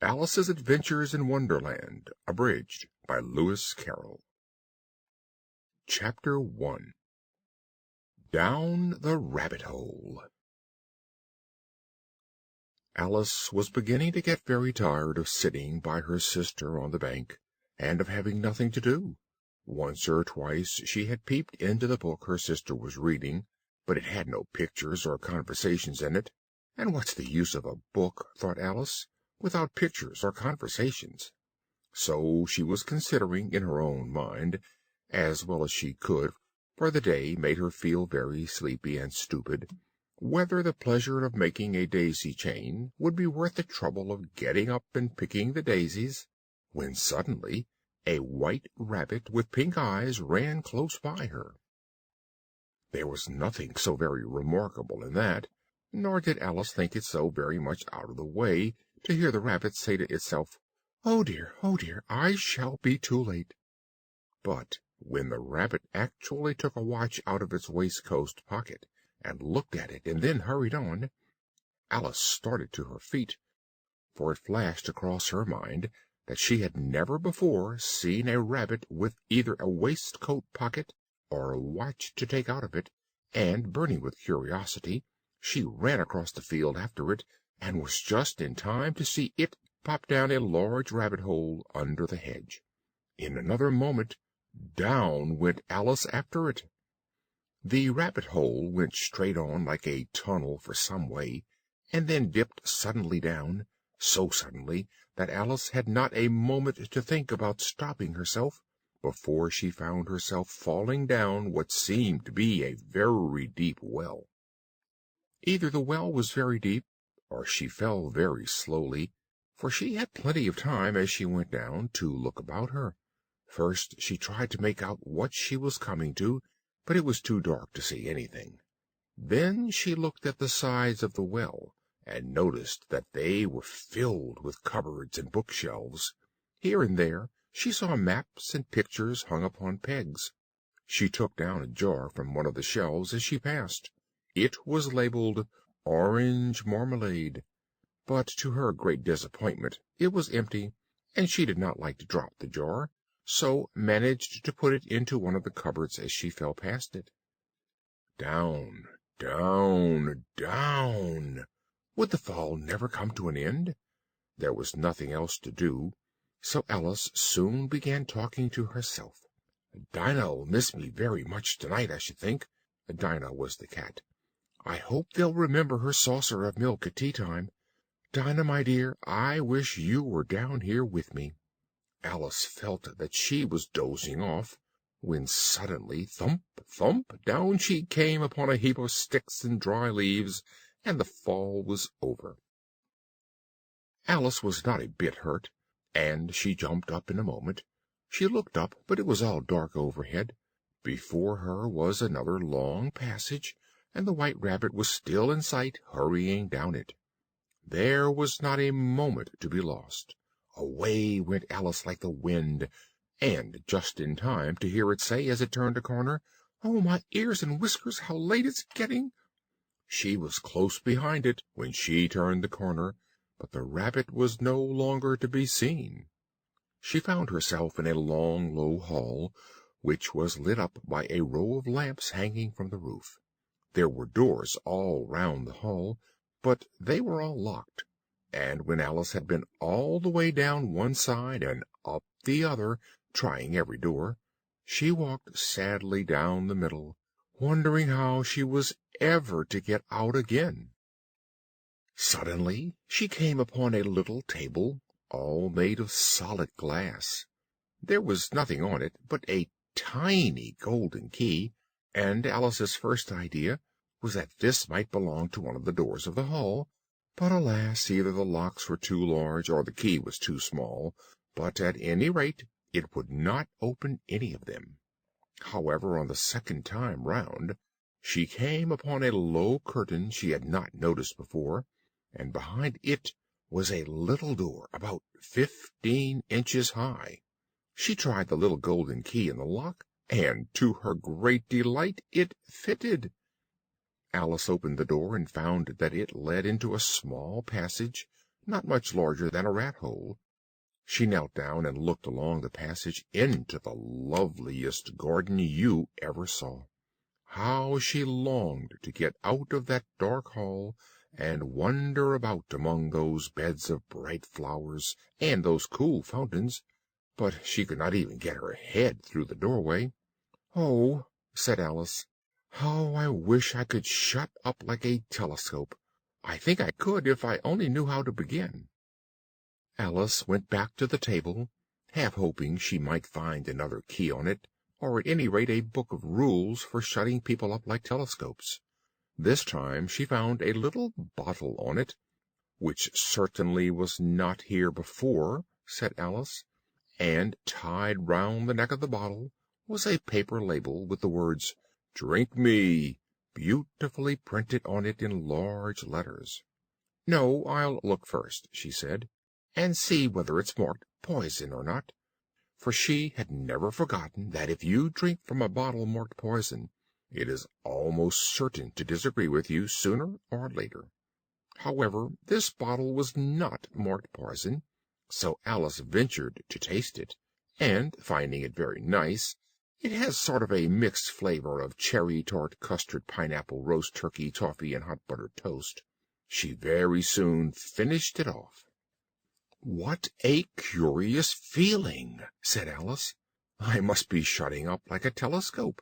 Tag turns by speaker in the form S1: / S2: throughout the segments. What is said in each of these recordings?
S1: Alice's Adventures in Wonderland, abridged by Lewis Carroll. Chapter 1. Down the Rabbit Hole. Alice was beginning to get very tired of sitting by her sister on the bank, and of having nothing to do. Once or twice she had peeped into the book her sister was reading, but it had no pictures or conversations in it. And what's the use of a book, thought Alice, without pictures or conversations? So she was considering in her own mind, as well as she could, for the day made her feel very sleepy and stupid, whether the pleasure of making a daisy chain would be worth the trouble of getting up and picking the daisies, when suddenly a white rabbit with pink eyes ran close by her. There was nothing so very remarkable in that, nor did Alice think it so very much out of the way to hear the rabbit say to itself, oh dear, I shall be too late." But when the rabbit actually took a watch out of its waistcoat pocket and looked at it and then hurried on, Alice started to her feet, for it flashed across her mind that she had never before seen a rabbit with either a waistcoat pocket or a watch to take out of it, and, burning with curiosity, she ran across the field after it, and was just in time to see it pop down a large rabbit-hole under the hedge. In another moment down went Alice after it. The rabbit-hole went straight on like a tunnel for some way, and then dipped suddenly down, so suddenly that Alice had not a moment to think about stopping herself, before she found herself falling down what seemed to be a very deep well. Either the well was very deep, or she fell very slowly, for she had plenty of time as she went down to look about her. First she tried to make out what she was coming to, but it was too dark to see anything. Then she looked at the sides of the well, and noticed that they were filled with cupboards and bookshelves. Here and there she saw maps and pictures hung upon pegs. She took down a jar from one of the shelves as she passed. It was labeled Orange Marmalade, but to her great disappointment it was empty, and she did not like to drop the jar, so managed to put it into one of the cupboards as she fell past it. Down, down, down! Would the fall never come to an end? There was nothing else to do, so Alice soon began talking to herself. "Dinah'll miss me very much tonight, I should think." Dinah was the cat. "I hope they'll remember her saucer of milk at tea-time. Dinah, my dear, I wish you were down here with me." Alice felt that she was dozing off, when suddenly, thump, thump, down she came upon a heap of sticks and dry leaves, and the fall was over. Alice was not a bit hurt, and she jumped up in a moment. She looked up, but it was all dark overhead. Before her was another long passage, and the white rabbit was still in sight, hurrying down it. There was not a moment to be lost. Away went Alice like the wind, and just in time to hear it say, as it turned a corner, "Oh, my ears and whiskers, how late it's getting!" She was close behind it when she turned the corner, but the rabbit was no longer to be seen. She found herself in a long, low hall, which was lit up by a row of lamps hanging from the roof. There were doors all round the hall, but they were all locked, and when Alice had been all the way down one side and up the other, trying every door, she walked sadly down the middle, wondering how she was ever to get out again. Suddenly she came upon a little table, all made of solid glass. There was nothing on it but a tiny golden key, and Alice's first idea was that this might belong to one of the doors of the hall, but alas, either the locks were too large or the key was too small, but at any rate it would not open any of them. However, on the second time round she came upon a low curtain she had not noticed before, and behind it was a little door about 15 inches high. She tried the little golden key in the lock, and to her great delight it fitted. Alice opened the door and found that it led into a small passage, not much larger than a rat-hole. She knelt down and looked along the passage into the loveliest garden you ever saw. How she longed to get out of that dark hall and wander about among those beds of bright flowers and those cool fountains, but she could not even get her head through the doorway. "Oh," said Alice, "how I wish I could shut up like a telescope! I think I could if I only knew how to begin." Alice went back to the table, half hoping she might find another key on it, or at any rate a book of rules for shutting people up like telescopes. This time she found a little bottle on it, "which certainly was not here before," said Alice, and tied round the neck of the bottle was a paper label with the words "Drink me" beautifully printed on it in large letters. "No, I'll look first," she said, "and see whether it's marked poison or not," for she had never forgotten that if you drink from a bottle marked poison, it is almost certain to disagree with you sooner or later. However, this bottle was not marked poison, so Alice ventured to taste it, and, finding it very nice, it has sort of a mixed flavor of cherry tart, custard, pineapple, roast turkey, toffee, and hot buttered toast, she very soon finished it off. "What a curious feeling!" said Alice. "I must be shutting up like a telescope."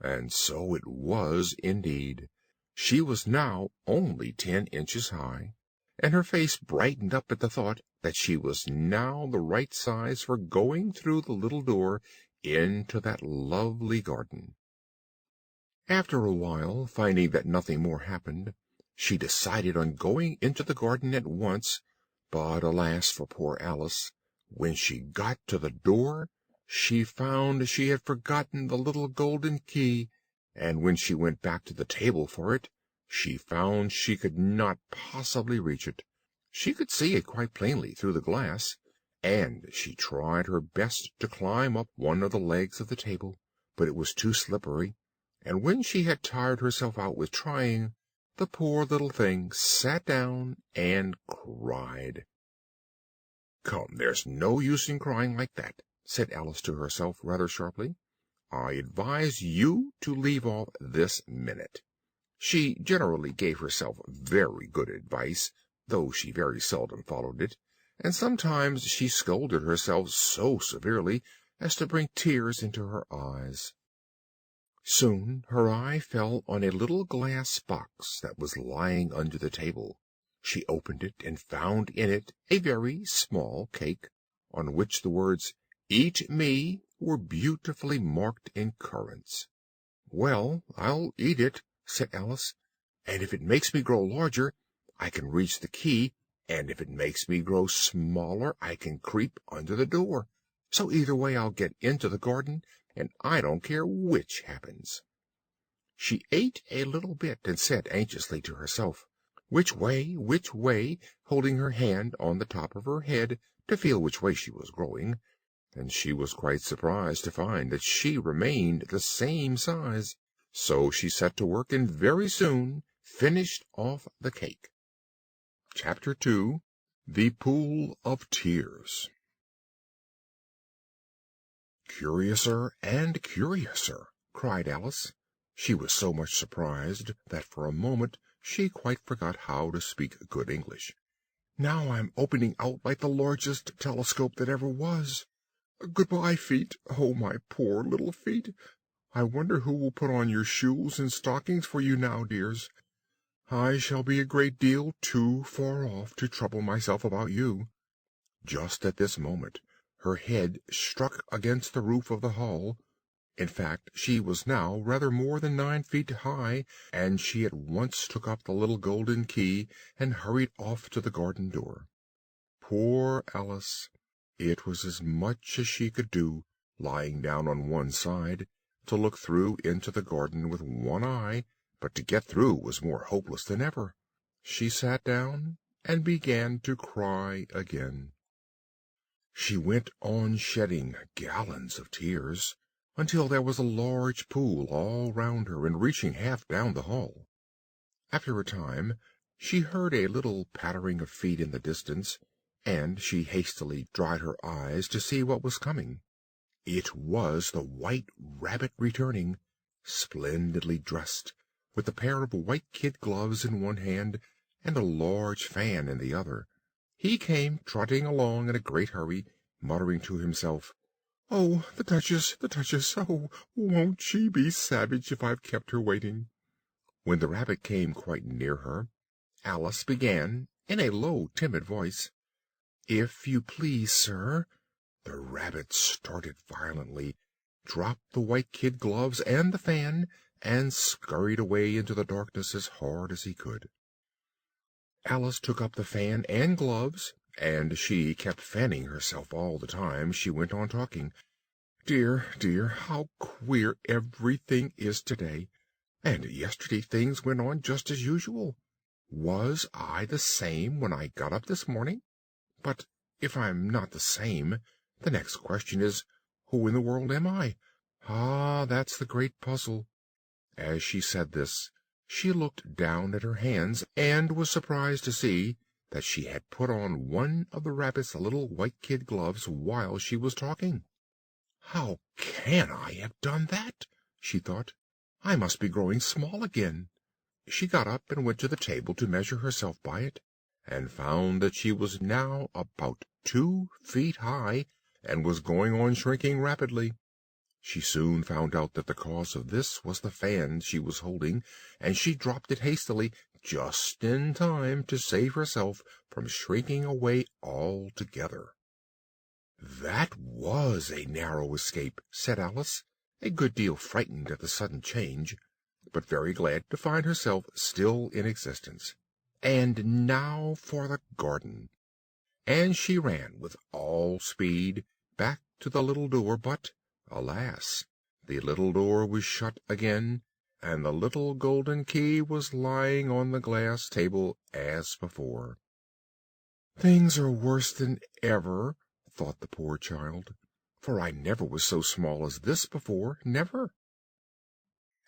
S1: And so it was indeed. She was now only 10 inches high, and her face brightened up at the thought that she was now the right size for going through the little door into that lovely garden. After a while, finding that nothing more happened, she decided on going into the garden at once, but alas for poor Alice! When she got to the door, she found she had forgotten the little golden key, and when she went back to the table for it, she found she could not possibly reach it. She could see it quite plainly through the glass, and she tried her best to climb up one of the legs of the table, but it was too slippery, and when she had tired herself out with trying, the poor little thing sat down and cried. "Come, there's no use in crying like that," said Alice to herself rather sharply. "I advise you to leave off this minute." She generally gave herself very good advice, though she very seldom followed it, and sometimes she scolded herself so severely as to bring tears into her eyes. Soon her eye fell on a little glass box that was lying under the table. She opened it and found in it a very small cake, on which the words "Eat me" were beautifully marked in currants. "Well, I'll eat it," said Alice, "and if it makes me grow larger, I can reach the key, and if it makes me grow smaller, I can creep under the door. So either way I'll get into the garden, and I don't care which happens." She ate a little bit, and said anxiously to herself, which way, holding her hand on the top of her head to feel which way she was growing, and she was quite surprised to find that she remained the same size. So she set to work and very soon finished off the cake. Chapter 2. The Pool of Tears. "Curiouser and curiouser!" cried Alice. She was so much surprised that for a moment she quite forgot how to speak good English. "Now I'm opening out like the largest telescope that ever was. Goodbye, feet. Oh, my poor little feet! I wonder who will put on your shoes and stockings for you now, dears. I shall be a great deal too far off to trouble myself about you." Just at this moment her head struck against the roof of the hall. In fact, she was now rather more than 9 feet high, and she at once took up the little golden key and hurried off to the garden door. Poor Alice! It was as much as she could do, lying down on one side, to look through into the garden with one eye, but to get through was more hopeless than ever. She sat down and began to cry again. She went on shedding gallons of tears, until there was a large pool all round her and reaching half down the hall. After a time She heard a little pattering of feet in the distance, and she hastily dried her eyes to see what was coming. It was the White Rabbit returning, splendidly dressed, with a pair of white kid gloves in one hand and a large fan in the other. He came trotting along in a great hurry, muttering to himself, "Oh, the Duchess, the Duchess! Oh, won't she be savage if I've kept her waiting?" When the rabbit came quite near her, Alice began, in a low, timid voice, "If you please, sir—" The rabbit started violently, dropped the white kid gloves and the fan, and scurried away into the darkness as hard as he could. Alice took up the fan and gloves, and she kept fanning herself all the time she went on talking. "Dear, dear, how queer everything is to-day! And yesterday things went on just as usual. Was I the same when I got up this morning? But if I'm not the same, the next question is, who in the world am I? Ah, that's the great puzzle." As she said this, she looked down at her hands, and was surprised to see that she had put on one of the rabbit's little white kid gloves while she was talking. "How can I have done that?" she thought. "I must be growing small again." She got up and went to the table to measure herself by it, and found that she was now about 2 feet high, and was going on shrinking rapidly. She soon found out that the cause of this was the fan she was holding, and she dropped it hastily, just in time to save herself from shrinking away altogether. "That was a narrow escape," said Alice, a good deal frightened at the sudden change, but very glad to find herself still in existence. "And now for the garden." And she ran with all speed back to the little door, but, alas, the little door was shut again, and the little golden key was lying on the glass table as before. "Things are worse than ever," thought the poor child, "for I never was so small as this before, never."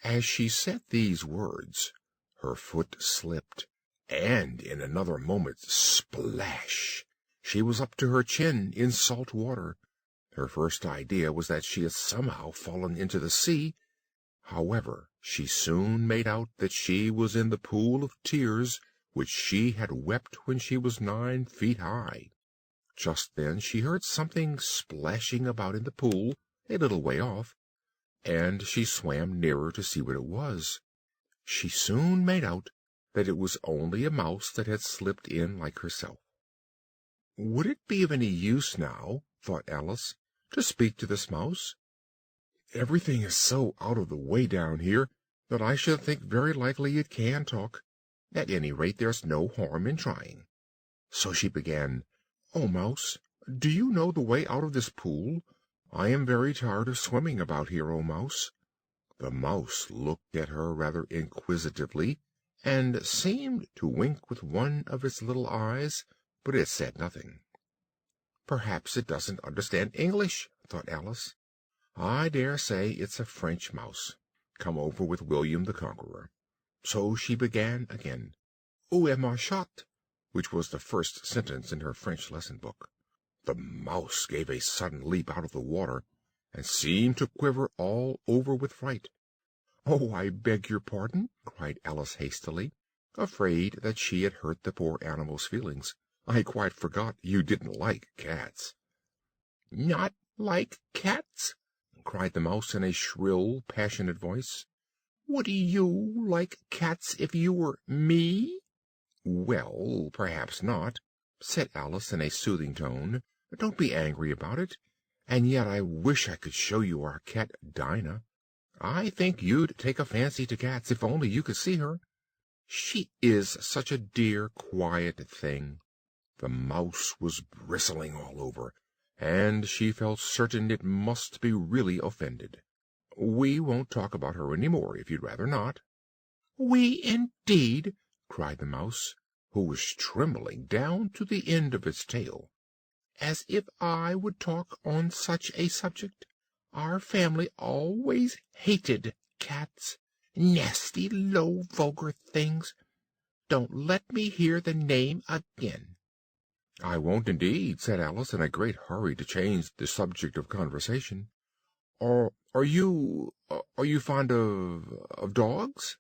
S1: As she said these words, her foot slipped, and in another moment, splash! She was up to her chin in salt water. Her first idea was that she had somehow fallen into the sea. However, she soon made out that she was in the pool of tears which she had wept when she was 9 feet high. Just then she heard something splashing about in the pool a little way off, and she swam nearer to see what it was. She soon made out that it was only a mouse that had slipped in like herself. Would it be of any use now, thought Alice, to speak to this mouse? Everything is so out of the way down here that I should think very likely it can talk. At any rate, there's no harm in trying. So she began, "Oh, mouse, do you know the way out of this pool? I am very tired of swimming about here, oh, mouse." The mouse looked at her rather inquisitively, and seemed to wink with one of its little eyes, but it said nothing. "Perhaps it doesn't understand English," thought Alice. "I dare say it's a French mouse, come over with William the Conqueror." So she began again, "Où est ma chatte?" which was the first sentence in her French lesson book. The mouse gave a sudden leap out of the water, and seemed to quiver all over with fright. "Oh, I beg your pardon," cried Alice hastily, afraid that she had hurt the poor animal's feelings. "I quite forgot you didn't like cats." "Not like cats!" cried the mouse in a shrill, passionate voice. "Would you like cats if you were me?" "Well, perhaps not," said Alice in a soothing tone. "Don't be angry about it. And yet I wish I could show you our cat Dinah. I think you'd take a fancy to cats if only you could see her. She is such a dear, quiet thing." The mouse was bristling all over, and she felt certain it must be really offended. "We won't talk about her any more, if you'd rather not." "We, indeed!" cried the mouse, who was trembling down to the end of its tail. "As if I would talk on such a subject! Our family always hated cats. Nasty, low, vulgar things!
S2: don't let me hear the name again."
S1: "I won't indeed," said Alice, in a great hurry to change the subject of conversation. Are you fond of dogs?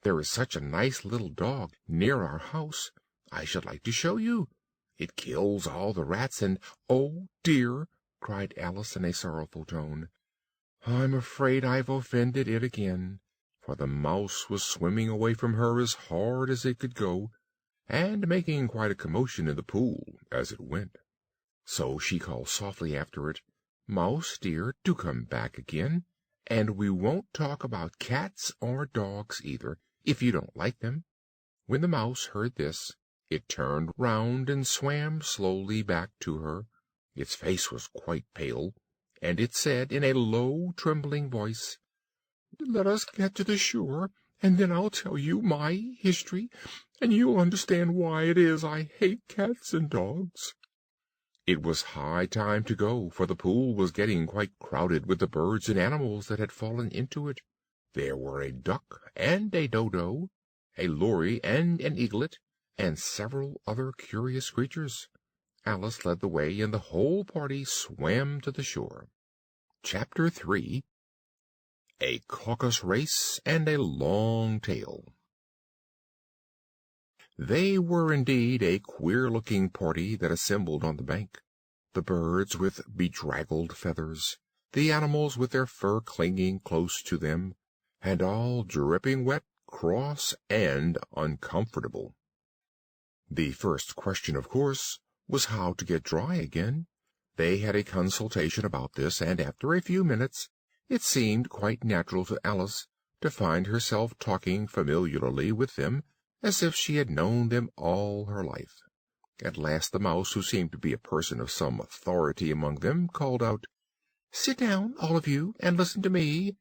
S1: There is such a nice little dog near our house. I should like to show you. It kills all the rats, and—" "Oh, dear!" cried Alice in a sorrowful tone. "I'm afraid I've offended it again," for the mouse was swimming away from her as hard as it could go, and making quite a commotion in the pool as it went. So she called softly after it, "Mouse dear, do come back again, and we won't talk about cats or dogs either, if you don't like them." When the mouse heard this, it turned round and swam slowly back to her. Its face was quite pale, and it said in a low, trembling voice, "Let us get to the shore, and then I'll tell you my history, and you'll understand why it is I hate cats and dogs." It was high time to go, for the pool was getting quite crowded with the birds and animals that had fallen into it. There were a duck and a dodo, a lory and an eaglet, and several other curious creatures. Alice led the way, and the whole party swam to the shore. Chapter 3. A Caucus-Race and a Long Tail. They were indeed a queer-looking party that assembled on the bank. The birds with bedraggled feathers, the animals with their fur clinging close to them, and all dripping wet, cross, and uncomfortable. The first question, of course, was how to get dry again. They had a consultation about this, and after a few minutes it seemed quite natural to Alice to find herself talking familiarly with them, as if she had known them all her life. At last the mouse, who seemed to be a person of some authority among them, called out, "Sit down, all of you, and listen to me.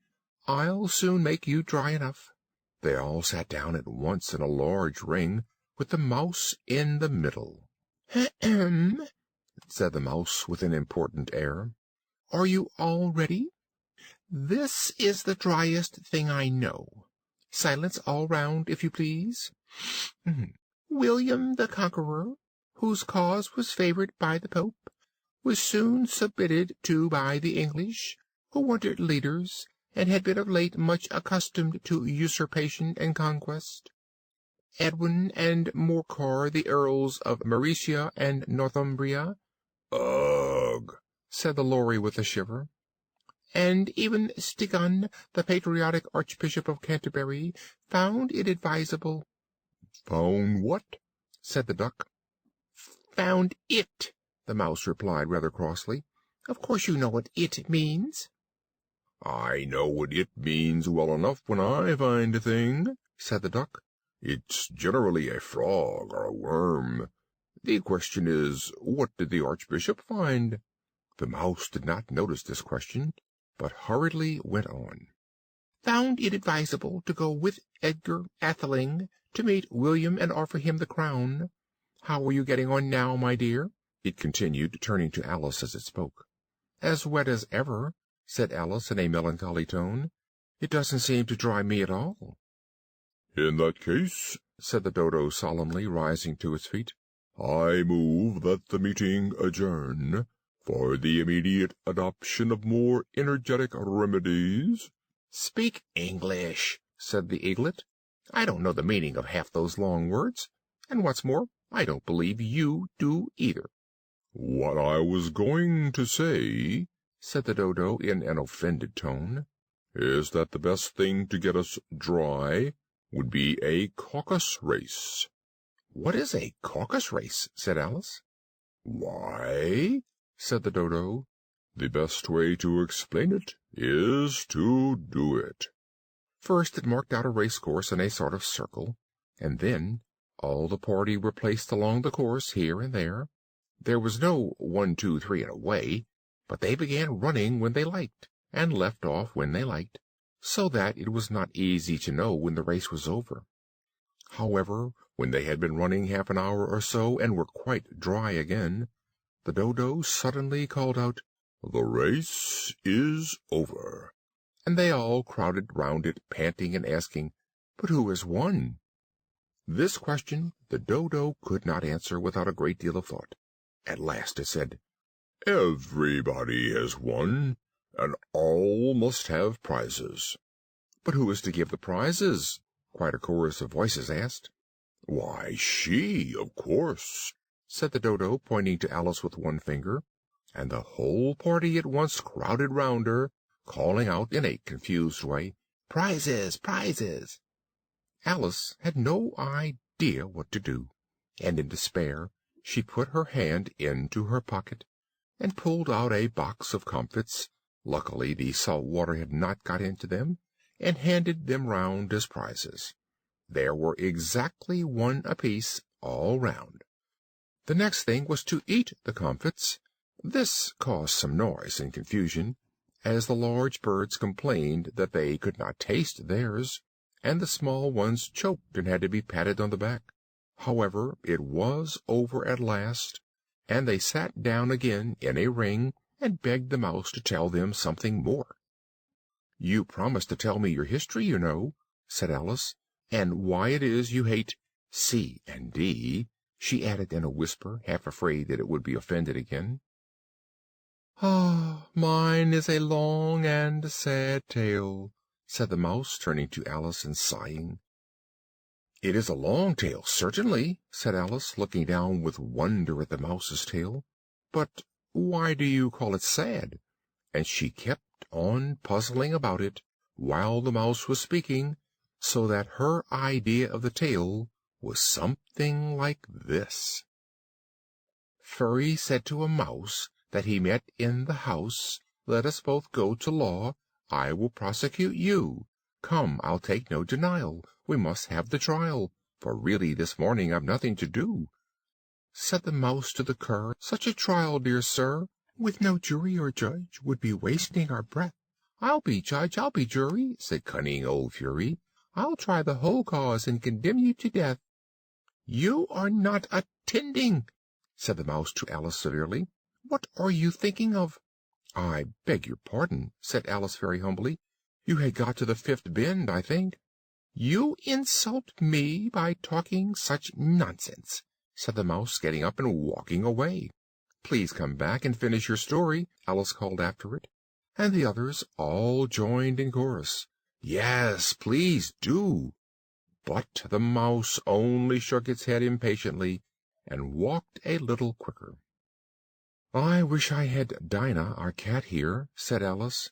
S1: I'll soon make you dry enough." They all sat down at once in a large ring, with the mouse in the middle. "Ahem!" said the mouse with an important air. "Are you all ready? This is the driest thing I know. Silence all round, if you please. William the Conqueror, whose cause was favored by the Pope, was soon submitted to by the English, who wanted leaders, and had been of late much accustomed to usurpation and conquest. Edwin and Morcar, the Earls of Mercia and Northumbria—" "Ugh!"
S2: said the lory with a shiver. "And even Stigand, the patriotic Archbishop of Canterbury, found it advisable—"
S1: "Found what?"
S2: said the duck. "Found it," the mouse replied rather crossly. "Of course you know what it means."
S1: "I know what it means well enough when I find a thing," said the duck. "It's generally a frog or a worm. The question is, what did the Archbishop find?" The mouse did not notice this question, but hurriedly went on.
S2: "Found it advisable to go with Edgar Atheling to meet William and offer him the crown. How are you getting on now, my dear?" it continued, turning to Alice as it spoke. "As wet as ever," said Alice in a melancholy tone. "It doesn't seem to dry me at all."
S1: "In that case," said the dodo solemnly, rising to its feet, "I move that the meeting adjourn, for the immediate adoption of more energetic remedies."
S2: "Speak English," said the eaglet. "I don't know the meaning of half those long words, and what's more, I don't believe you do either."
S1: "What I was going to say," said the dodo in an offended tone, "is that the best thing to get us dry would be a caucus-race."
S2: "What is a caucus-race?" said Alice.
S1: "Why," said the dodo, "the best way to explain it is to do it."
S2: First it marked out a race-course in a sort of circle, and then all the party were placed along the course here and there. There was no 1, 2, 3, and away, but they began running when they liked, and left off when they liked, so that it was not easy to know when the race was over. However, when they had been running half an hour or so, and were quite dry again, the dodo suddenly called out, "The race is over," and they all crowded round it, panting and asking, "But who has won?" This question the Dodo could not answer without a great deal of thought. At last it said,
S1: "Everybody has won, and all must have prizes."
S2: "But who is to give the prizes?" quite a chorus of voices asked.
S1: "Why, she, of course,"
S2: said the Dodo, pointing to Alice with one finger, and the whole party at once crowded round her, calling out in a confused way, "Prizes! Prizes!" Alice had no idea what to do, and in despair she put her hand into her pocket and pulled out a box of comfits. Luckily the salt water had not got into them, and handed them round as prizes. There were exactly one apiece all round. The next thing was to eat the comfits. This caused some noise and confusion, as the large birds complained that they could not taste theirs, and the small ones choked and had to be patted on the back. However, it was over at last, and they sat down again in a ring and begged the Mouse to tell them something more. "You promised to tell me your history, you know," said Alice, "and why it is you hate C and D," she added in a whisper, half afraid that it would be offended again. "Ah, mine is a long and sad tale," said the Mouse, turning to Alice and sighing. "It is a long tale, certainly," said Alice, looking down with wonder at the Mouse's tail. "But why do you call it sad?" And she kept on puzzling about it while the Mouse was speaking, so that her idea of the tale was something like this: Furry said to a Mouse that he met in the house, "Let us both go to law. I will prosecute you. Come, I'll take no denial. We must have the trial, for really this morning I've nothing to do." Said the Mouse to the Cur, "Such a trial, dear sir, with no jury or judge, would be wasting our breath." "I'll be judge, I'll be jury," said cunning old Fury. "I'll try the whole cause and condemn you to death." "You are not attending," said the Mouse to Alice severely. "What are you thinking of?" "I beg your pardon," said Alice very humbly. "You had got to the fifth bend, I think." "You insult me by talking such nonsense," said the Mouse, getting up and walking away. "Please come back and finish your story," Alice called after it, and the others all joined in chorus. "Yes, please do." But the Mouse only shook its head impatiently and walked a little quicker. "I wish I had Dinah, our cat, here," said Alice.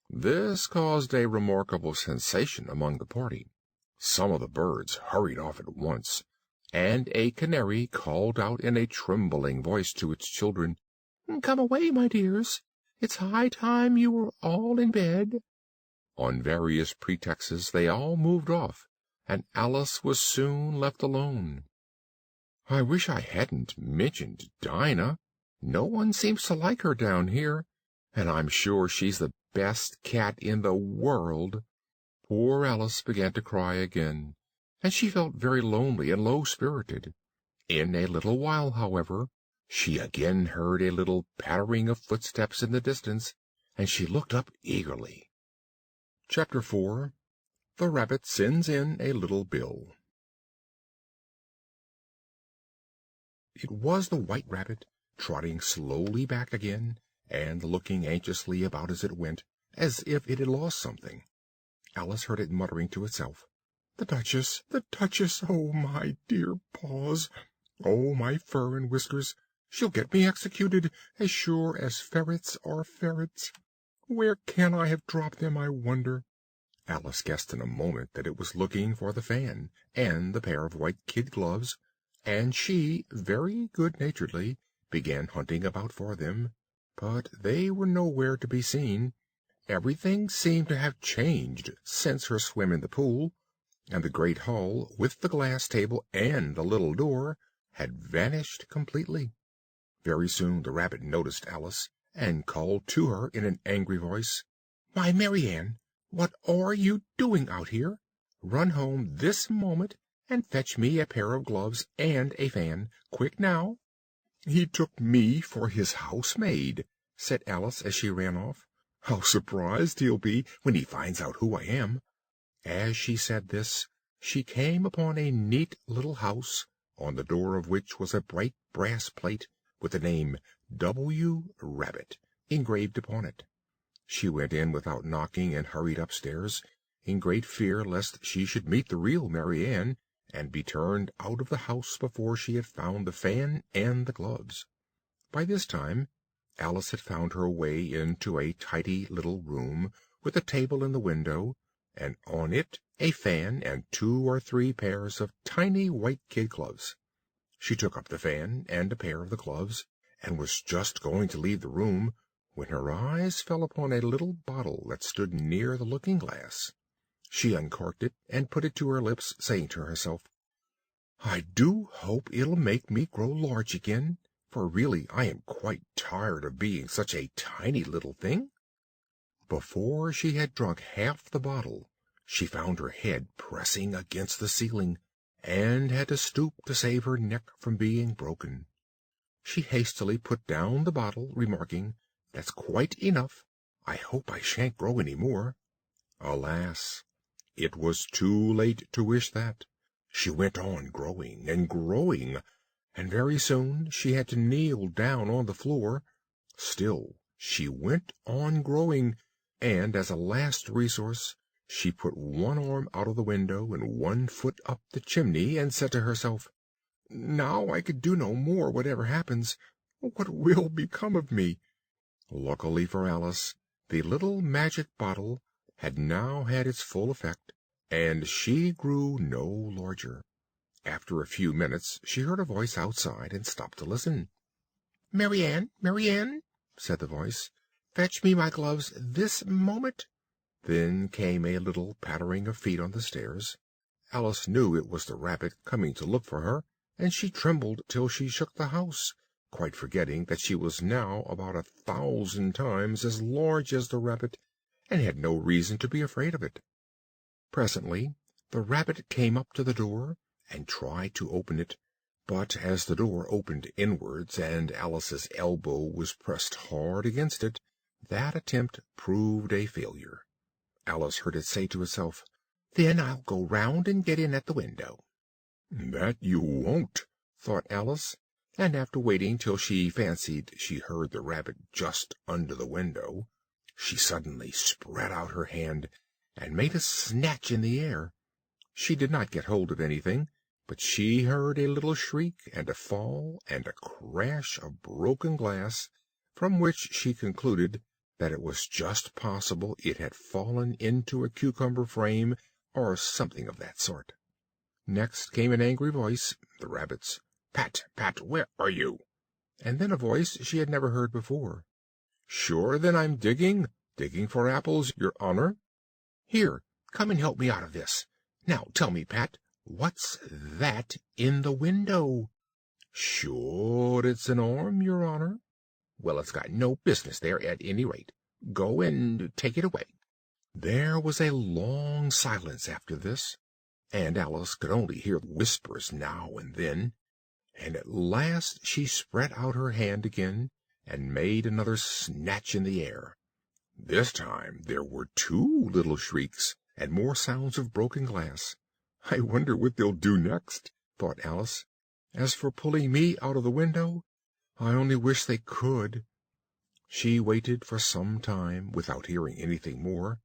S2: This caused a remarkable sensation among the party. Some of the birds hurried off at once, and a canary called out in a trembling voice to its children, "Come away, my dears. It's high time you were all in bed." On various pretexts they all moved off, and Alice was soon left alone. "I wish I hadn't mentioned Dinah. No one seems to like her down here, and I'm sure she's the best cat in the world." Poor Alice began to cry again, and she felt very lonely and low-spirited. In a little while, however, she again heard a little pattering of footsteps in the distance, and she looked up eagerly. Chapter 4. The Rabbit Sends in a Little Bill. It was the White Rabbit, trotting slowly back again, and looking anxiously about as it went, as if it had lost something. Alice heard it muttering to itself, "The Duchess, the Duchess! Oh, my dear paws! Oh, my fur and whiskers! She'll get me executed, as sure as ferrets are ferrets. Where can I have dropped them, I wonder?" Alice guessed in a moment that it was looking for the fan and the pair of white kid gloves, and she, very good-naturedly, began hunting about for them, but they were nowhere to be seen. Everything seemed to have changed since her swim in the pool, and the great hall, with the glass table and the little door, had vanished completely. Very soon the Rabbit noticed Alice, and called to her in an angry voice, "Why, Mary Ann, what are you doing out here? Run home this moment and fetch me a pair of gloves and a fan. Quick now!" "He took me for his housemaid," said Alice as she ran off. "How surprised he'll be when he finds out who I am." As she said this,
S1: she came upon a neat little house, on the door of which was a bright brass plate with the name W. Rabbit engraved upon it. She went in without knocking and hurried upstairs, in great fear lest she should meet the real Mary Ann, and be turned out of the house before she had found the fan and the gloves. By this time Alice had found her way into a tidy little room, with a table in the window, and on it a fan and 2 or 3 pairs of tiny white kid gloves. She took up the fan and a pair of the gloves, and was just going to leave the room, when her eyes fell upon a little bottle that stood near the looking-glass. She uncorked it and put it to her lips, saying to herself, "I do hope it'll make me grow large again, for really I am quite tired of being such a tiny little thing." Before she had drunk half the bottle, she found her head pressing against the ceiling, and had to stoop to save her neck from being broken. She hastily put down the bottle, remarking, "That's quite enough. I hope I shan't grow any more." Alas! It was too late to wish that. She went on growing and growing, and very soon she had to kneel down on the floor. Still she went on growing, and as a last resource she put one arm out of the window and one foot up the chimney, and said to herself, "Now I can do no more, whatever happens. What will become of me?" Luckily for Alice, the little magic bottle had now had its full effect, and she grew no larger. After a few minutes she heard a voice outside, and stopped to listen. "Mary Ann, Mary Ann," said the voice, "fetch me my gloves this moment." Then came a little pattering of feet on the stairs. Alice knew it was the rabbit coming to look for her, and she trembled till she shook the house, quite forgetting that she was now about 1,000 times as large as the rabbit, and had no reason to be afraid of it. Presently the rabbit came up to the door, and tried to open it, but as the door opened inwards, and Alice's elbow was pressed hard against it, that attempt proved a failure. Alice heard it say to itself, "Then I'll go round and get in at the window." "That you won't," thought Alice, and after waiting till she fancied she heard the rabbit just under the window, she suddenly spread out her hand and made a snatch in the air. She did not get hold of anything, but she heard a little shriek, and a fall, and a crash of broken glass, from which she concluded that it was just possible it had fallen into a cucumber frame, or something of that sort. Next came an angry voice, the rabbit's, "Pat, Pat, where are you?" And then a voice she had never heard before, "Sure, then I'm digging for apples, your honor." "Here, come and help me out of this. Now tell me, Pat, what's that in the window?" "Sure, it's an arm, your honor." "Well, it's got no business there, at any rate. Go and take it away." There was a long silence after this, and Alice could only hear whispers now and then, and at last she spread out her hand again, and made another snatch in the air. This time there were 2 little shrieks, and more sounds of broken glass. "I wonder what they'll do next," thought Alice. "As for pulling me out of the window, I only wish they could." She waited for some time without hearing anything more.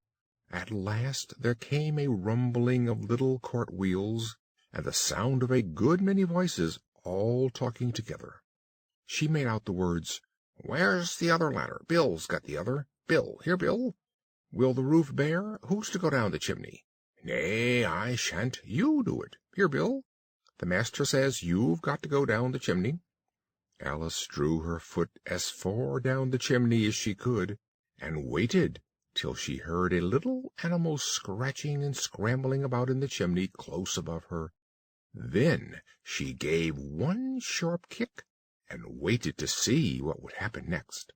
S1: At last there came a rumbling of little cart wheels, and the sound of a good many voices, all talking together. She made out the words, "Where's the other ladder? Bill's got the other. Bill, here, Bill. Will the roof bear? Who's to go down the chimney? Nay, I shan't. You do it. Here, Bill. The master says you've got to go down the chimney." Alice drew her foot as far down the chimney as she could, and waited till she heard a little animal scratching and scrambling about in the chimney close above her. Then she gave one sharp kick, and waited to see what would happen next.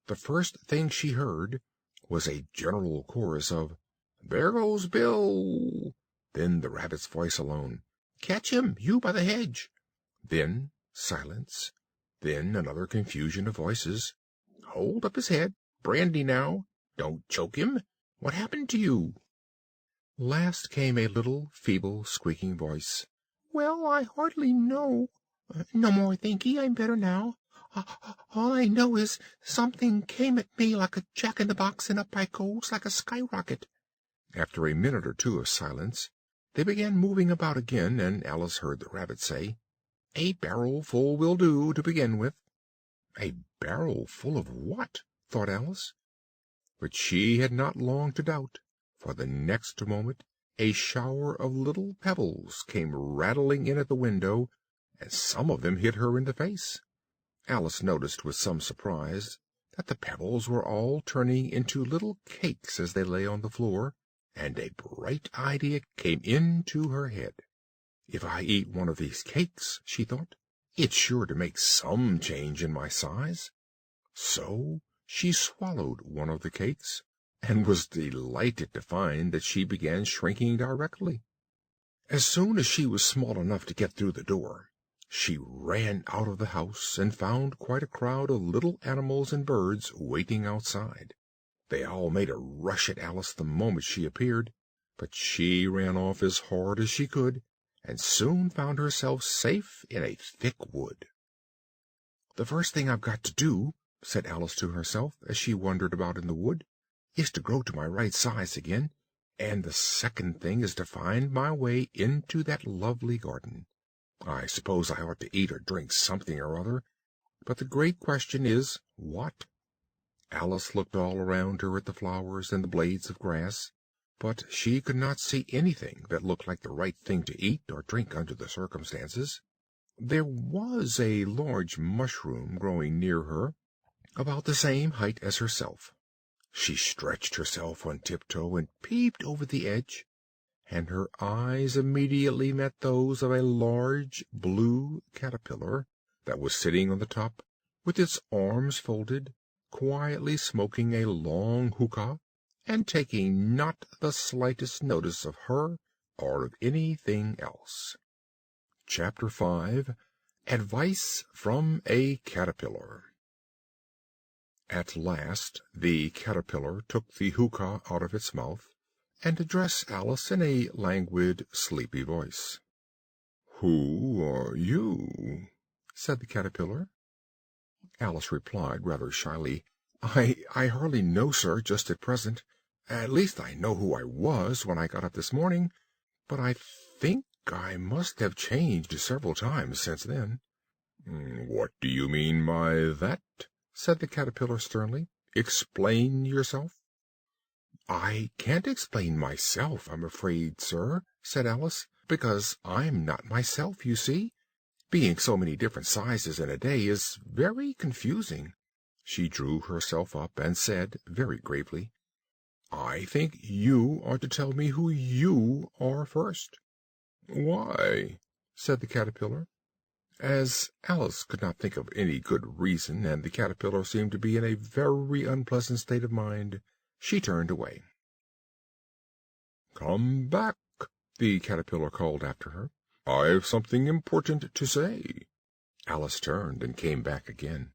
S1: The first thing she heard was a general chorus of, "There goes Bill!" Then the rabbit's voice alone, "Catch him, you by the hedge!" Then silence. Then another confusion of voices, "Hold up his head! Brandy now! Don't choke him! What happened to you?"
S2: Last came a little feeble, squeaking voice.
S3: Well, I hardly know. No more thinky, I'm better now. All I know is something came at me like a jack-in-the-box, and up I goes like a skyrocket.
S2: After a minute or two of silence, they began moving about again, and Alice heard the rabbit say, "A barrel full will do, to begin with." A barrel full of what? thought Alice. But she had not long to doubt, for the next moment a shower of little pebbles came rattling in at the window, and some of them hit her in the face. Alice noticed with some surprise that the pebbles were all turning into little cakes as they lay on the floor, and a bright idea came into her head. "If I eat one of these cakes," she thought, "it's sure to make some change in my size." So she swallowed one of the cakes, and was delighted to find that she began shrinking directly. As soon as she was small enough to get through the door, she ran out of the house, and found quite a crowd of little animals and birds waiting outside. They all made a rush at Alice the moment she appeared, but she ran off as hard as she could, and soon found herself safe in a thick wood. "The first thing I've got to do," said Alice to herself, as she wandered about in the wood, "is to grow to my right size again, and the second thing is to find my way into that lovely garden. I suppose I ought to eat or drink something or other, but the great question is, what?" Alice looked all around her at the flowers and the blades of grass, but she could not see anything that looked like the right thing to eat or drink under the circumstances. There was a large mushroom growing near her, about the same height as herself. She stretched herself on tiptoe and peeped over the edge, and her eyes immediately met those of a large blue caterpillar that was sitting on the top, with its arms folded, quietly smoking a long hookah, and taking not the slightest notice of her or of anything else. Chapter 5. Advice from a Caterpillar. At last the caterpillar took the hookah out of its mouth, and addressed Alice in a languid, sleepy voice. "Who are you?" said the caterpillar. Alice replied rather shyly, I hardly know, sir, just at present. At least I know who I was when I got up this morning, but I think I must have changed several times since then." "What do you mean by that?" said the caterpillar sternly. "Explain yourself." "I can't explain myself, I'm afraid, sir," said Alice, "because I'm not myself, you see. Being so many different sizes in a day is very confusing." She drew herself up and said very gravely, "I think you ought to tell me who you are first." "Why?" said the caterpillar. As Alice could not think of any good reason, and the caterpillar seemed to be in a very unpleasant state of mind, she turned away. "Come back," the caterpillar called after her. "I've something important to say." Alice turned and came back again.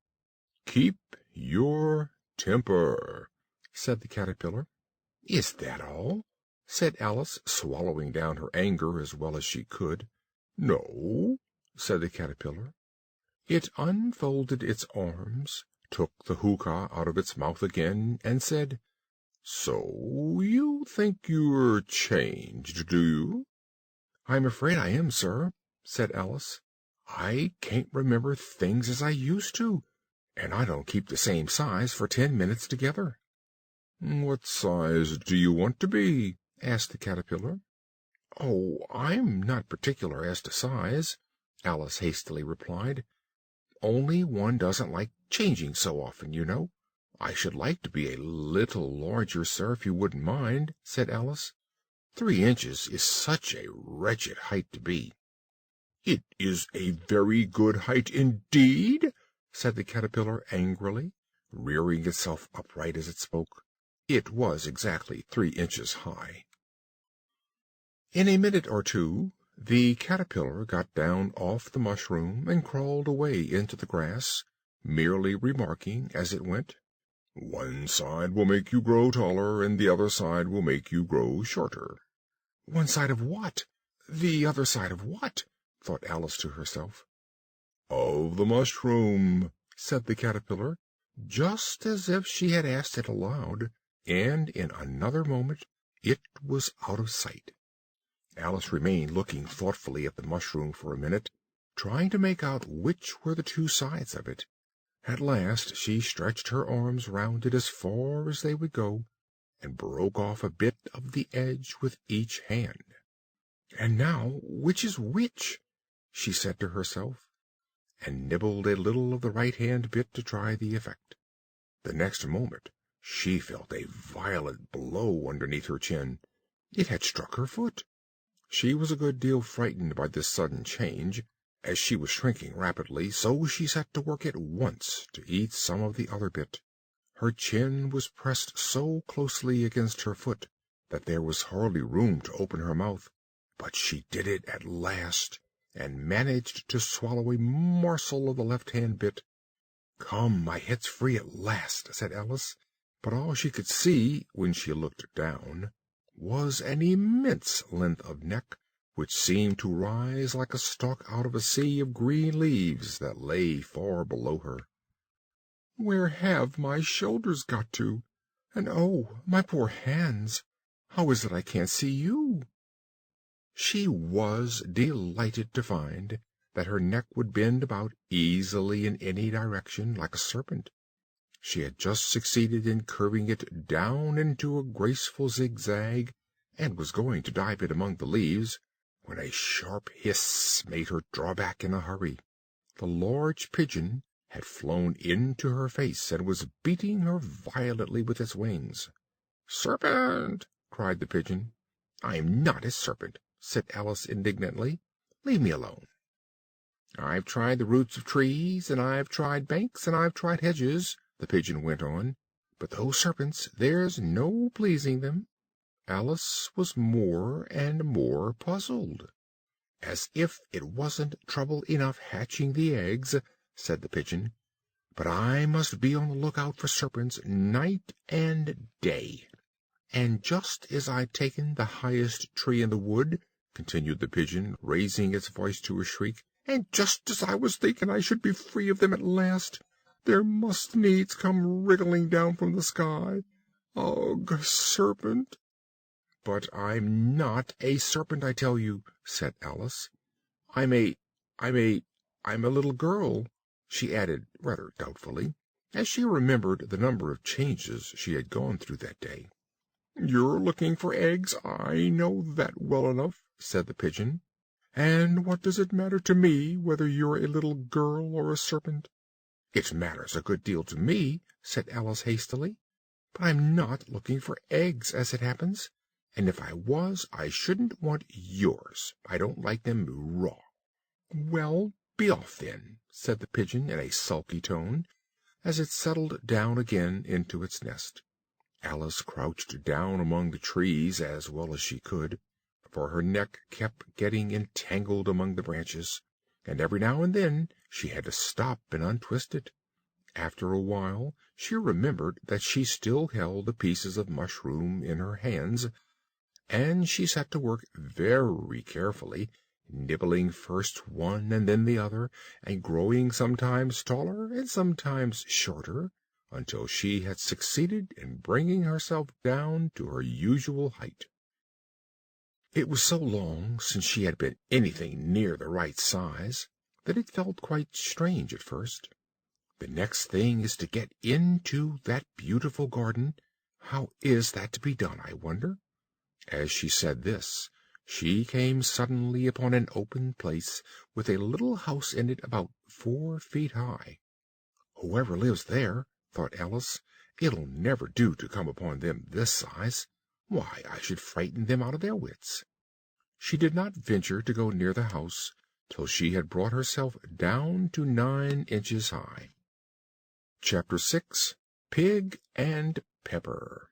S2: "Keep your temper," said the caterpillar. "Is that all?" said Alice, swallowing down her anger as well as she could. "No," said the caterpillar. It unfolded its arms, took the hookah out of its mouth again, and said, "So you think you're changed, do you?" "I'm afraid I am, sir," said Alice. "I can't remember things as I used to, and I don't keep the same size for 10 minutes together." "What size do you want to be?" asked the caterpillar. "Oh, I'm not particular as to size," Alice hastily replied. "Only one doesn't like changing so often, you know. I should like to be a little larger, sir, if you wouldn't mind," said Alice. 3 inches is such a wretched height to be." "It is a very good height indeed," said the caterpillar angrily, rearing itself upright as it spoke. It was exactly 3 inches high. In a minute or two the caterpillar got down off the mushroom and crawled away into the grass, merely remarking as it went, "One side will make you grow taller, and the other side will make you grow shorter." One side of what? The other side of what? Thought Alice to herself. Of the mushroom, said the caterpillar, just as if she had asked it aloud, and in another moment it was out of sight. Alice remained looking thoughtfully at the mushroom for a minute, trying to make out which were the two sides of it. At last she stretched her arms round it as far as they would go, and broke off a bit of the edge with each hand. "And now which is which?" she said to herself, and nibbled a little of the right-hand bit to try the effect. The next moment she felt a violent blow underneath her chin. It had struck her foot. She was a good deal frightened by this sudden change, as she was shrinking rapidly, so she set to work at once to eat some of the other bit. Her chin was pressed so closely against her foot that there was hardly room to open her mouth, but she did it at last, and managed to swallow a morsel of the left-hand bit. "Come, my head's free at last," said Alice, but all she could see, when she looked down, was an immense length of neck, which seemed to rise like a stalk out of a sea of green leaves that lay far below her. "Where have my shoulders got to? And oh, my poor hands! How is it I can't see you?" She was delighted to find that her neck would bend about easily in any direction, like a serpent. She had just succeeded in curving it down into a graceful zigzag, and was going to dive it among the leaves, when a sharp hiss made her draw back in a hurry. The large pigeon had flown into her face, and was beating her violently with its wings. "Serpent!" cried the pigeon. "I am not a serpent," said Alice indignantly. "Leave me alone." "I've tried the roots of trees, and I've tried banks, and I've tried hedges," the pigeon went on, "but those serpents, there's no pleasing them." Alice was more and more puzzled. "As if it wasn't trouble enough hatching the eggs," said the pigeon, "but I must be on the lookout for serpents night and day. And just as I'd taken the highest tree in the wood," continued the pigeon, raising its voice to a shriek, "and just as I was thinking I should be free of them at last, there must needs come wriggling down from the sky. Ugh, serpent!" "But I'm not a serpent, I tell you," said Alice. I'm a little girl," she added rather doubtfully, as she remembered the number of changes she had gone through that day. "You're looking for eggs, I know that well enough," said the pigeon. "And what does it matter to me whether you're a little girl or a serpent?" "It matters a good deal to me," said Alice hastily, "but I'm not looking for eggs, as it happens, and if I was, I shouldn't want yours. I don't like them raw." "Well, be off then," said the pigeon in a sulky tone, as it settled down again into its nest. Alice crouched down among the trees as well as she could, for her neck kept getting entangled among the branches, and every now and then she had to stop and untwist it. After a while she remembered that she still held the pieces of mushroom in her hands, and she set to work very carefully, nibbling first one and then the other, and growing sometimes taller and sometimes shorter, until she had succeeded in bringing herself down to her usual height. It was so long since she had been anything near the right size that it felt quite strange at first. "The next thing is to get into that beautiful garden. How is that to be done, I wonder?" As she said this, she came suddenly upon an open place with a little house in it about 4 feet high. "Whoever lives there," thought Alice, "it'll never do to come upon them this size. Why, I should frighten them out of their wits." She did not venture to go near the house till she had brought herself down to 9 inches high. Chapter 6. Pig and Pepper.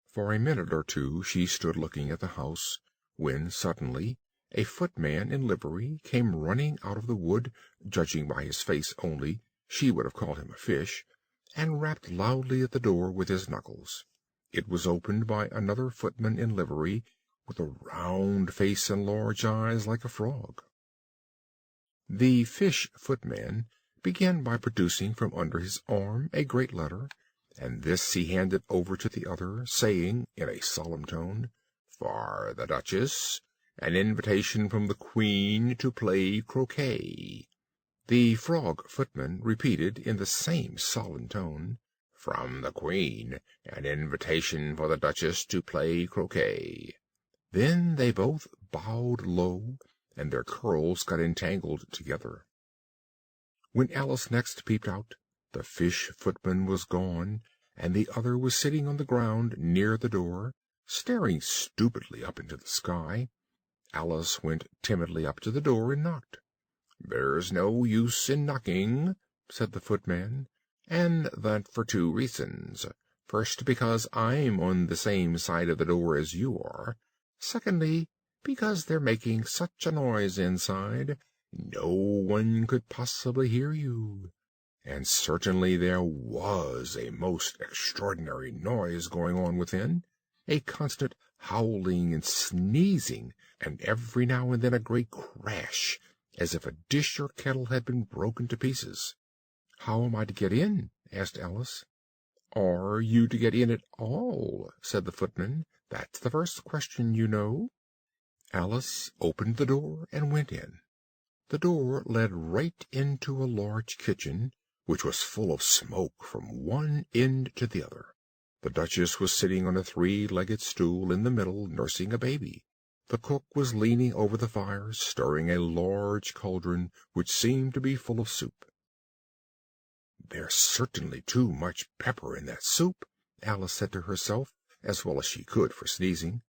S2: For a minute or two she stood looking at the house, when suddenly a footman in livery came running out of the wood. Judging by his face only, she would have called him a fish, and rapped loudly at the door with his knuckles. It was opened by another footman in livery, with a round face and large eyes like a frog. The fish footman began by producing from under his arm a great letter, and this he handed over to the other, saying in a solemn tone, "For the Duchess, an invitation from the Queen to play croquet." The frog footman repeated in the same solemn tone, "From the Queen, an invitation for the Duchess to play croquet." Then they both bowed low, and their curls got entangled together. When Alice next peeped out, the fish footman was gone, and the other was sitting on the ground near the door, staring stupidly up into the sky. Alice went timidly up to the door and knocked. "There's no use in knocking," said the footman, "and that for two reasons. First, because I'm on the same side of the door as you are. Secondly, because they're making such a noise inside, no one could possibly hear you." And certainly there was a most extraordinary noise going on within, a constant howling and sneezing, and every now and then a great crash, as if a dish or kettle had been broken to pieces. "How am I to get in?" asked Alice. "Are you to get in at all?" said the footman. "That's the first question, you know." Alice opened the door and went in. The door led right into a large kitchen, which was full of smoke from one end to the other. The Duchess was sitting on a three-legged stool in the middle, nursing a baby. The cook was leaning over the fire, stirring a large cauldron which seemed to be full of soup. "There's certainly too much pepper in that soup," Alice said to herself, as well as she could for sneezing.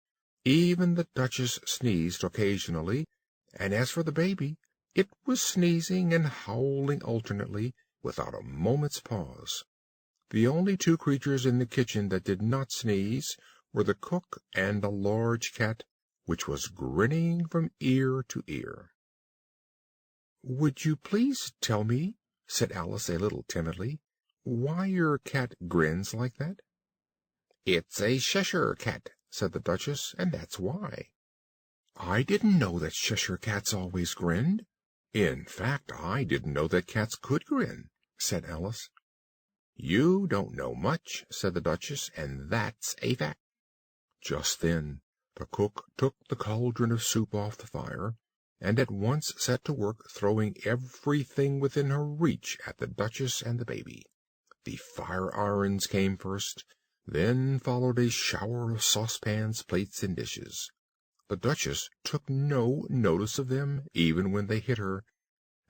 S2: Even the Duchess sneezed occasionally, and as for the baby, it was sneezing and howling alternately, without a moment's pause. The only two creatures in the kitchen that did not sneeze were the cook and a large cat, which was grinning from ear to ear. "Would you please tell me," said Alice a little timidly, "why your cat grins like that?" "It's a Cheshire cat," said the Duchess, "and that's why." "I didn't know that Cheshire cats always grinned. In fact, I didn't know that cats could grin," said Alice. "You don't know much," said the Duchess, "and that's a fact." Just then the cook took the cauldron of soup off the fire, and at once set to work throwing everything within her reach at the Duchess and the baby. The fire-irons came first, then followed a shower of saucepans, plates, and dishes. The Duchess took no notice of them, even when they hit her,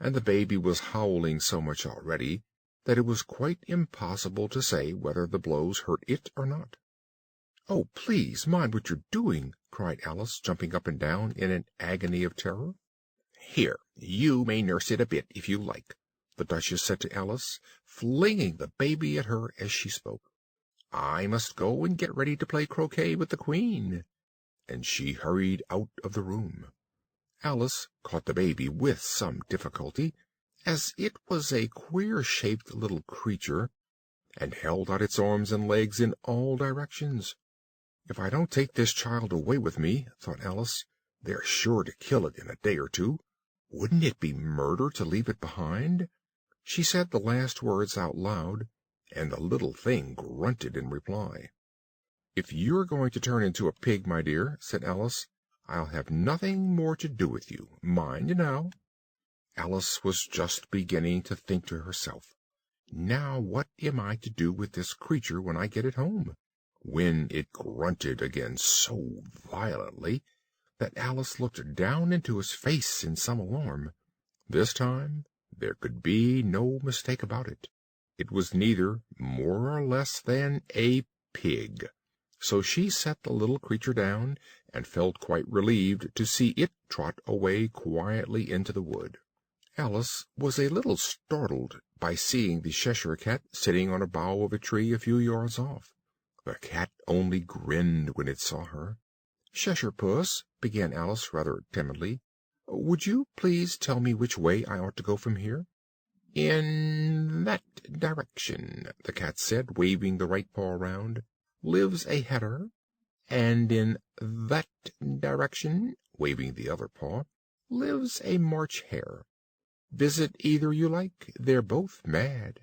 S2: and the baby was howling so much already that it was quite impossible to say whether the blows hurt it or not. "Oh, please mind what you're doing!" cried Alice, jumping up and down in an agony of terror. "Here, you may nurse it a bit if you like," the Duchess said to Alice, flinging the baby at her as she spoke. "I must go and get ready to play croquet with the Queen." And she hurried out of the room. Alice caught the baby with some difficulty, as it was a queer-shaped little creature, and held out its arms and legs in all directions. "If I don't take this child away with me," thought Alice, "they're sure to kill it in a day or two. Wouldn't it be murder to leave it behind?" She said the last words out loud, and the little thing grunted in reply. "If you're going to turn into a pig, my dear," said Alice, "I'll have nothing more to do with you. Mind now." Alice was just beginning to think to herself, "Now what am I to do with this creature when I get it home?" when it grunted again so violently that Alice looked down into its face in some alarm. This time there could be no mistake about it. It was neither more or less than a pig. So she set the little creature down, and felt quite relieved to see it trot away quietly into the wood. Alice was a little startled by seeing the Cheshire cat sitting on a bough of a tree a few yards off. The cat only grinned when it saw her. "Cheshire Puss," began Alice rather timidly, "would you please tell me which way I ought to go from here?" "In that direction," the cat said, waving the right paw round, "lives a hatter,
S1: and in that direction," waving the other paw, "lives a March Hare. Visit either you like. They're both mad."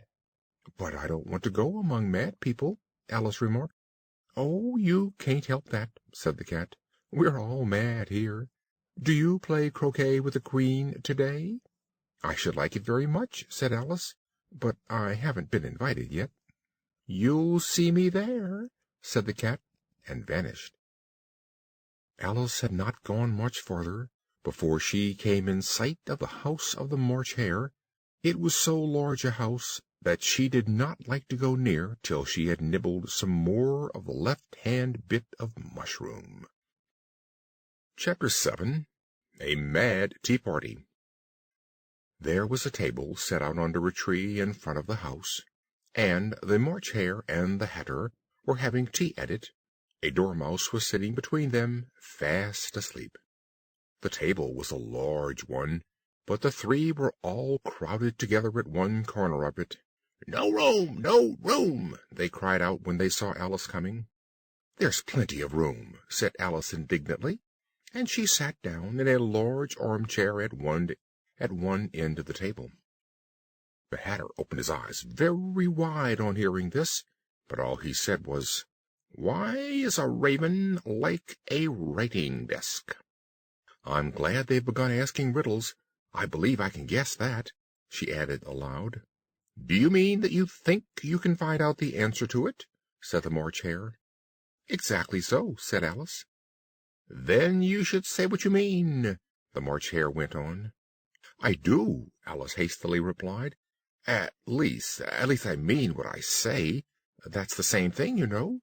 S1: "But I don't want to go among mad people," Alice remarked. "Oh, you can't help that," said the cat. "We're all mad here. Do you play croquet with the Queen to-day?" "I should like it very much," said Alice, "but I haven't been invited yet." "You'll see me there," said the cat, and vanished. Alice had not gone much farther before she came in sight of the house of the March Hare. It was so large a house that she did not like to go near till she had nibbled some more of the left-hand bit of mushroom. Chapter 7. A Mad Tea Party. There was a table set out under a tree in front of the house, and the March Hare and the Hatter were having tea at it. A Dormouse was sitting between them, fast asleep. The table was a large one, but the three were all crowded together at one corner of it. "No room, no room!" they cried out when they saw Alice coming. "There's plenty of room," said Alice indignantly, and she sat down in a large armchair at one end of the table. The Hatter opened his eyes very wide on hearing this, but all he said was, "Why is a raven like a writing desk?" "I'm glad they've begun asking riddles. I believe I can guess that," she added aloud. "Do you mean that you think you can find out the answer to it?" said the March Hare. "Exactly so," said Alice. "Then you should say what you mean," the March Hare went on. "I do," Alice hastily replied. At least I mean what I say. That's the same thing, you know."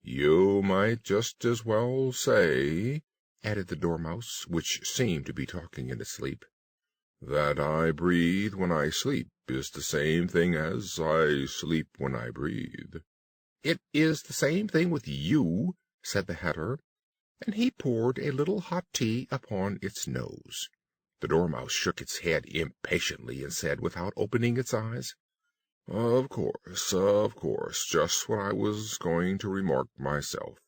S1: "You might just as well say," added the Dormouse, which seemed to be talking in its sleep, "that I breathe when I sleep is the same thing as I sleep when I breathe." "It is the same thing with you," said the Hatter, and he poured a little hot tea upon its nose. The Dormouse shook its head impatiently and said, without opening its eyes, of course, just what I was going to remark myself."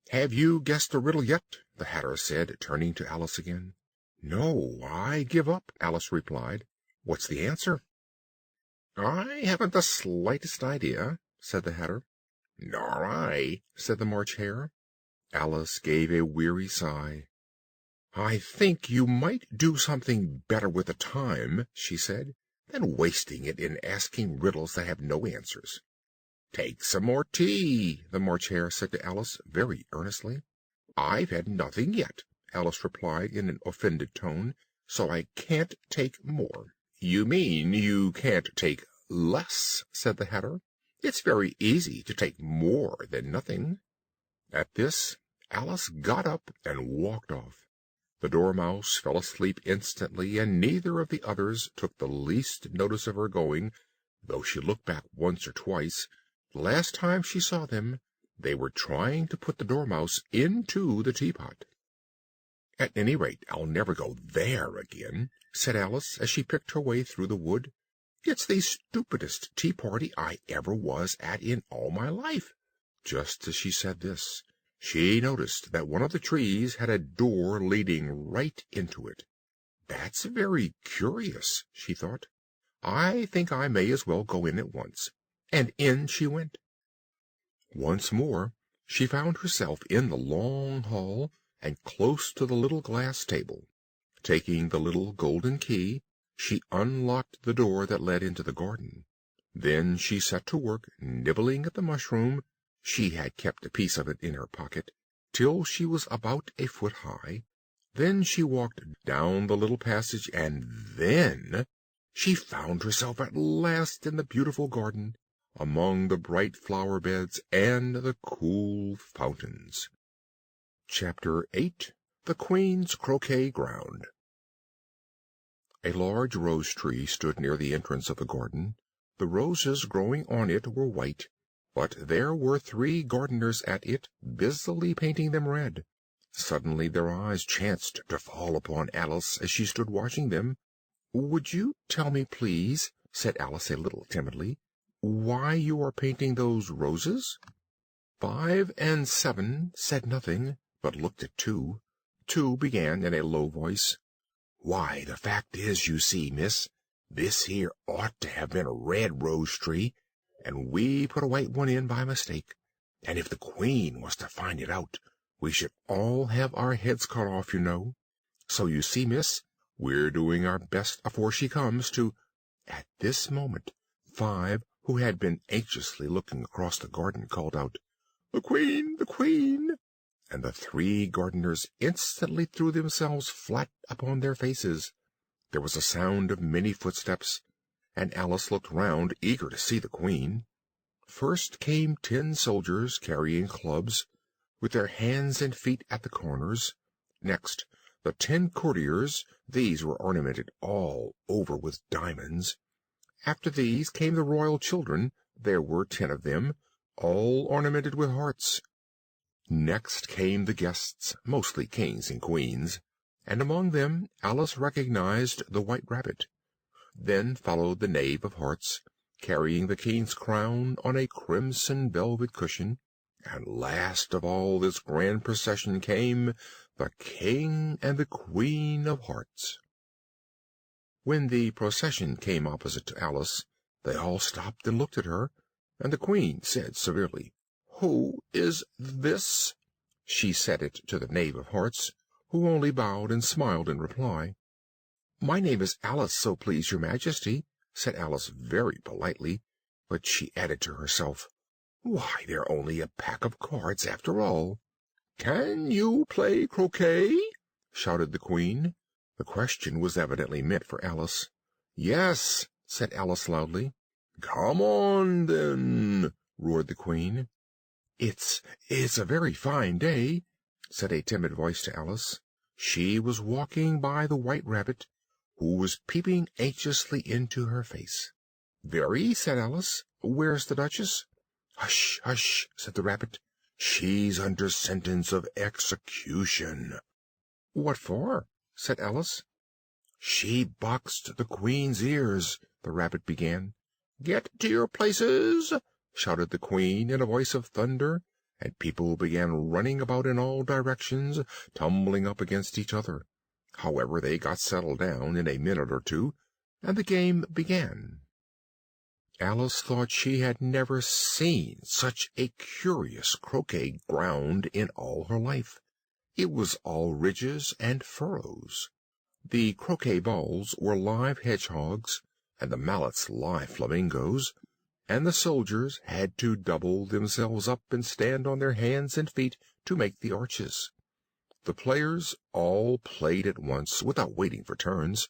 S1: "Have you guessed the riddle yet?" the Hatter said, turning to Alice again. "No, I give up," Alice replied. "What's the answer?" "I haven't the slightest idea," said the Hatter. "Nor I," said the March Hare. Alice gave a weary sigh. "I think you might do something better with the time," she said, "than wasting it in asking riddles that have no answers." "Take some more tea," the March Hare said to Alice very earnestly. "I've had nothing yet," Alice replied in an offended tone, "so I can't take more." "You mean you can't take less," said the Hatter. "It's very easy to take more than nothing." At this Alice got up and walked off. The Dormouse fell asleep instantly, and neither of the others took the least notice of her going, though she looked back once or twice. The last time she saw them, they were trying to put the Dormouse into the teapot. "At any rate, I'll never go there again," said Alice, as she picked her way through the wood. "It's the stupidest tea party I ever was at in all my life." Just as she said this, she noticed that one of the trees had a door leading right into it. "That's very curious," she thought. "I think I may as well go in at once." And in she went. Once more she found herself in the long hall, and close to the little glass table. Taking the little golden key, she unlocked the door that led into the garden. Then she set to work nibbling at the mushroom (she had kept a piece of it in her pocket) till she was about a foot high. Then she walked down the little passage, and then she found herself at last in the beautiful garden, among the bright flower beds and the cool fountains. Chapter 8. The Queen's Croquet-Ground. A large rose tree stood near the entrance of the garden. The roses growing on it were white, but there were 3 gardeners at it, busily painting them red. Suddenly their eyes chanced to fall upon Alice as she stood watching them. "Would you tell me, please," said Alice a little timidly, "why you are painting those roses?"
S2: 5 and 7 said nothing, but looked at 2. 2 began in a low voice. "Why, the fact is, you see, miss, this here ought to have been a red rose tree, and we put a white one in by mistake, and if the Queen was to find it out, we should all have our heads cut off, you know. So you see, miss, we're doing our best afore she comes to—" At this moment 5, who had been anxiously looking across the garden, called out, "The Queen! The Queen!" and the 3 gardeners instantly threw themselves flat upon their faces. There was a sound of many footsteps, and Alice looked round, eager to see the Queen. First came 10 soldiers carrying clubs, with their hands and feet at the corners. Next, the 10 courtiers; these were ornamented all over with diamonds. After these came the royal children; there were 10 of them, all ornamented with hearts. Next came the guests, mostly kings and queens, and among them Alice recognized the White Rabbit. Then followed the Knave of Hearts, carrying the king's crown on a crimson velvet cushion, and last of all this grand procession came the King and the Queen of Hearts. When the procession came opposite to Alice, they all stopped and looked at her, and the Queen said severely, "Who is this?" She said it to the Knave of Hearts, who only bowed and smiled in reply. "My name is Alice, so please your Majesty," said Alice very politely, but she added to herself, "Why, they're only a pack of cards after all." "Can you play croquet?" shouted the Queen. The question was evidently meant for Alice. "Yes," said Alice loudly. "Come on, then," roared the Queen. It's a very fine day," said a timid voice to Alice. She was walking by the White Rabbit, who was peeping anxiously into her face. "Very," said Alice. "Where's the Duchess?" "Hush, hush," said the Rabbit. "She's under sentence of execution." "What for?" said Alice. "She boxed the Queen's ears," the Rabbit began. "Get to your places!" shouted the Queen in a voice of thunder, and people began running about in all directions, tumbling up against each other. However, they got settled down in a minute or two, and the game began. Alice thought she had never seen such a curious croquet-ground in all her life. It was all ridges and furrows. The croquet balls were live hedgehogs, and the mallets live flamingoes, and the soldiers had to double themselves up and stand on their hands and feet to make the arches. The players all played at once, without waiting for turns,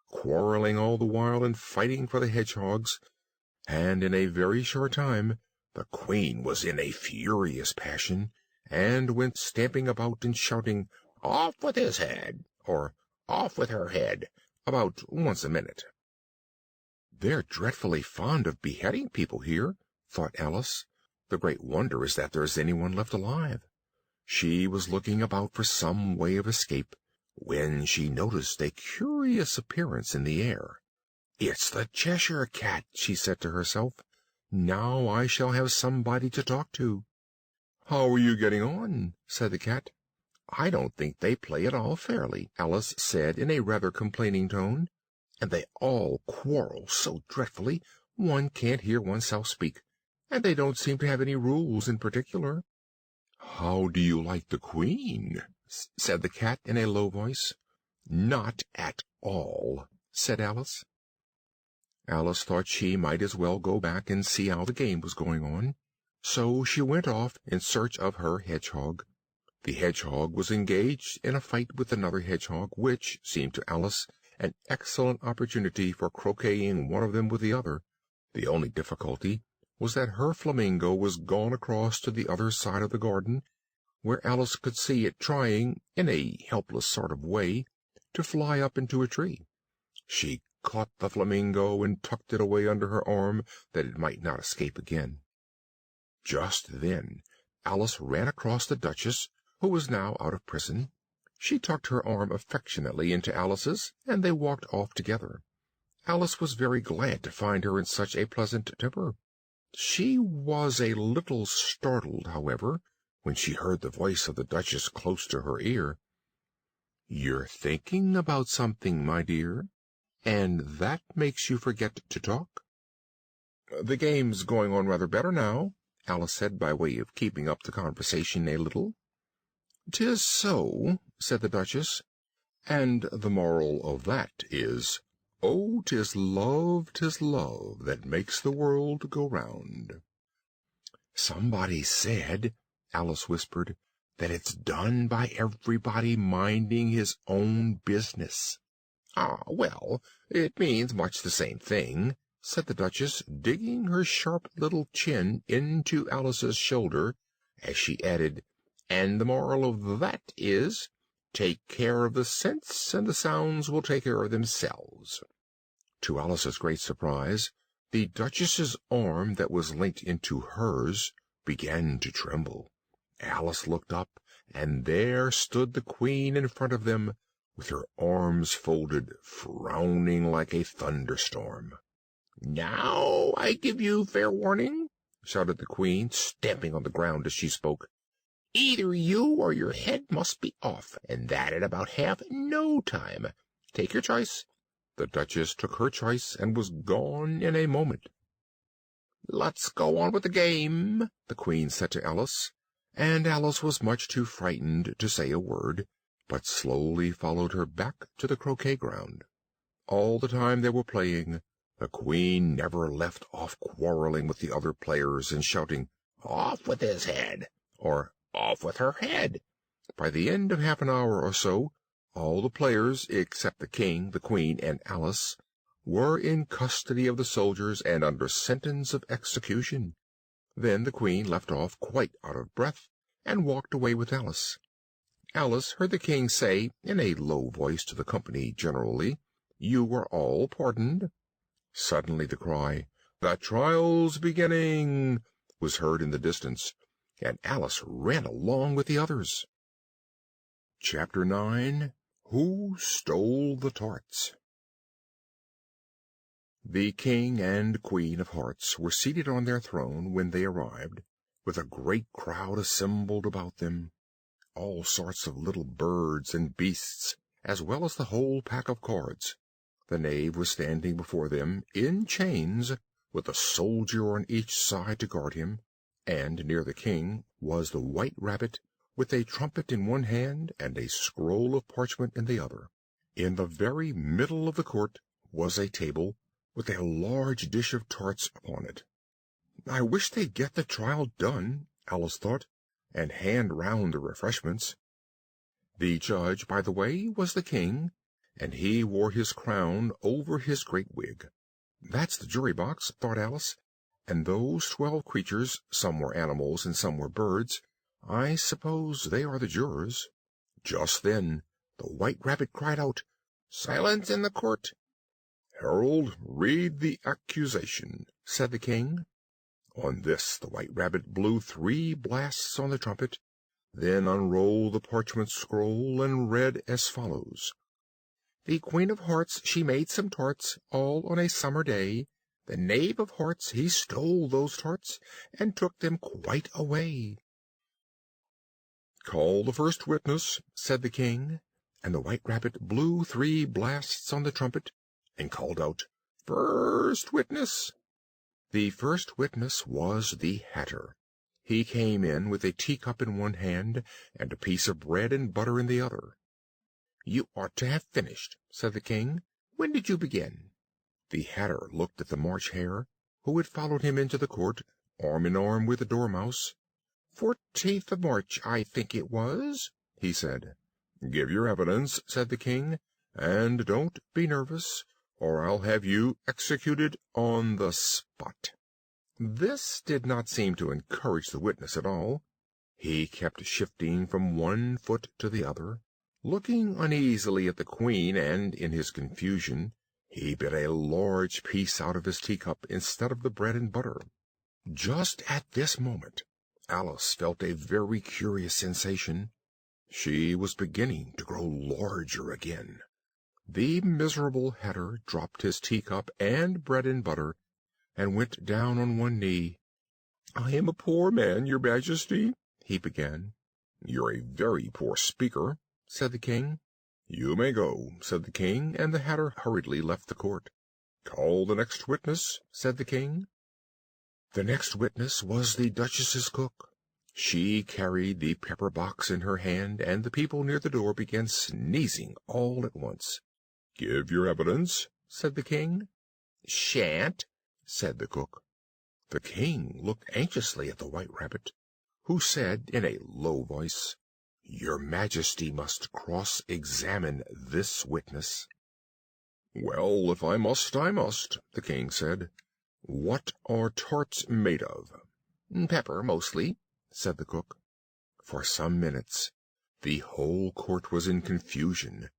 S2: quarreling all the while and fighting for the hedgehogs, and in a very short time the Queen was in a furious passion, and went stamping about and shouting, "Off with his head!" or "Off with her head!" about once a minute. "They're dreadfully fond of beheading people here," thought Alice. "The great wonder is that there's anyone left alive." She was looking about for some way of escape, when she noticed a curious appearance in the air. "It's the Cheshire Cat," she said to herself. "Now I shall have somebody to talk to." "How are you getting on?" said the cat. "I don't think they play at all fairly," Alice said in a rather complaining tone, "and they all quarrel so dreadfully one can't hear oneself speak, and they don't seem to have any rules in particular." "How do you like the Queen?" said the cat in a low voice. "Not at all," said Alice. Alice thought she might as well go back and see how the game was going on, so she went off in search of her hedgehog. The hedgehog was engaged in a fight with another hedgehog, which seemed to Alice an excellent opportunity for croqueting one of them with the other. The only difficulty was that her flamingo was gone across to the other side of the garden, where Alice could see it trying, in a helpless sort of way, to fly up into a tree. She caught the flamingo and tucked it away under her arm, that it might not escape again. Just then Alice ran across the Duchess, who was now out of prison. She tucked her arm affectionately into Alice's, and they walked off together. Alice was very glad to find her in such a pleasant temper. She was a little startled, however, when she heard the voice of the Duchess close to her ear. "You're thinking about something, my dear, and that makes you forget to talk." "The game's going on rather better now," Alice said, by way of keeping up the conversation a little. "'Tis so," said the Duchess, "and the moral of that is, 'Oh, 'tis love that makes the world go round.'" "Somebody said," Alice whispered, "that it's done by everybody minding his own business." "Ah, well, it means much the same thing," said the Duchess, digging her sharp little chin into Alice's shoulder, as she added, "and the moral of that is, take care of the scents, and the sounds will take care of themselves." To Alice's great surprise, the Duchess's arm that was linked into hers began to tremble. Alice looked up, and there stood the Queen in front of them, with her arms folded, frowning like a thunderstorm. "Now I give you fair warning," shouted the Queen, stamping on the ground as she spoke. "Either you or your head must be off, and that in about half no time. Take your choice." The Duchess took her choice, and was gone in a moment. "Let's go on with the game," the Queen said to Alice, and Alice was much too frightened to say a word, but slowly followed her back to the croquet-ground. All the time they were playing, the Queen never left off quarreling with the other players and shouting, "Off with his head!" or "Off with her head!" By the end of half an hour or so, all the players, except the King, the Queen, and Alice, were in custody of the soldiers and under sentence of execution. Then the Queen left off quite out of breath, and walked away with Alice. Alice heard the King say, in a low voice to the company generally, "You are all pardoned." Suddenly the cry, "The trial's beginning!" was heard in the distance, and Alice ran along with the others. Chapter 9. Who Stole the Tarts? The King and Queen of Hearts were seated on their throne when they arrived, with a great crowd assembled about them. All sorts of little birds and beasts, as well as the whole pack of cards. The knave was standing before them, in chains, with a soldier on each side to guard him, and near the King was the White Rabbit, with a trumpet in one hand and a scroll of parchment in the other. In the very middle of the court was a table, with a large dish of tarts upon it. "I wish they'd get the trial done," Alice thought, "and hand round the refreshments." The judge, by the way, was the King, and he wore his crown over his great wig. "That's the jury box," thought Alice, "and those 12 creatures, some were animals and some were birds, I suppose they are the jurors." Just then the White Rabbit cried out, "Silence in the court!" "Herald, read the accusation," said the King. On this the White Rabbit blew 3 blasts on the trumpet, then unrolled the parchment scroll, and read as follows: "The Queen of Hearts, she made some tarts, all on a summer day. The Knave of Hearts, he stole those tarts, and took them quite away." "Call the first witness," said the King, and the White Rabbit blew 3 blasts on the trumpet, and called out, "First witness." The first witness was the Hatter. He came in with a teacup in one hand, and a piece of bread and butter in the other. "You ought to have finished," said the King. "When did you begin?" The Hatter looked at the March Hare, who had followed him into the court, arm in arm with the Dormouse. "14th of March, I think it was," he said. "Give your evidence," said the King, "and don't be nervous, or I'll have you executed on the spot." This did not seem to encourage the witness at all. He kept shifting from one foot to the other, looking uneasily at the Queen, and, in his confusion, he bit a large piece out of his teacup instead of the bread and butter. Just at this moment Alice felt a very curious sensation. She was beginning to grow larger again. The miserable Hatter dropped his teacup and bread and butter, and went down on one knee. "I am a poor man, your Majesty," he began. "You're a very poor speaker," said the king. "You may go," said the king, and the Hatter hurriedly left the court. "Call the next witness," said the king. The next witness was the Duchess's cook. She carried the pepper box in her hand, and the people near the door began sneezing all at once. "Give your evidence," said the king. "Shan't," said the cook. The king looked anxiously at the White Rabbit, who said in a low voice, "Your Majesty must cross-examine this witness." "Well, if I must, I must," the king said. "What are tarts made of?" "Pepper, mostly," said the cook. For some minutes the whole court was in confusion,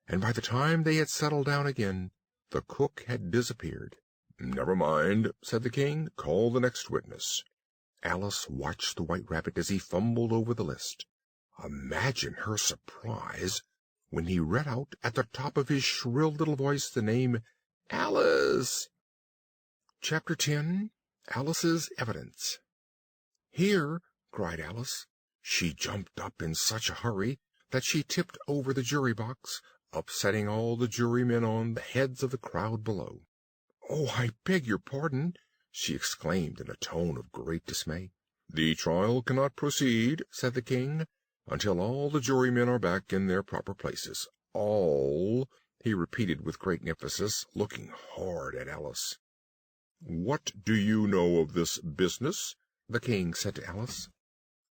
S2: and by the time they had settled down again, the cook had disappeared. "Never mind," said the king. "Call the next witness." Alice watched the White Rabbit as he fumbled over the list. Imagine her surprise when he read out at the top of his shrill little voice the name Alice. Chapter 10. Alice's Evidence. "Here!" cried Alice. She jumped up in such a hurry that she tipped over the jury box, upsetting all the jurymen on the heads of the crowd below. "Oh, I beg your pardon!" she exclaimed in a tone of great dismay. "The trial cannot proceed," said the king, "until all the jurymen are back in their proper places. All," he repeated with great emphasis, looking hard at Alice. "What do you know of this business?" the king said to Alice.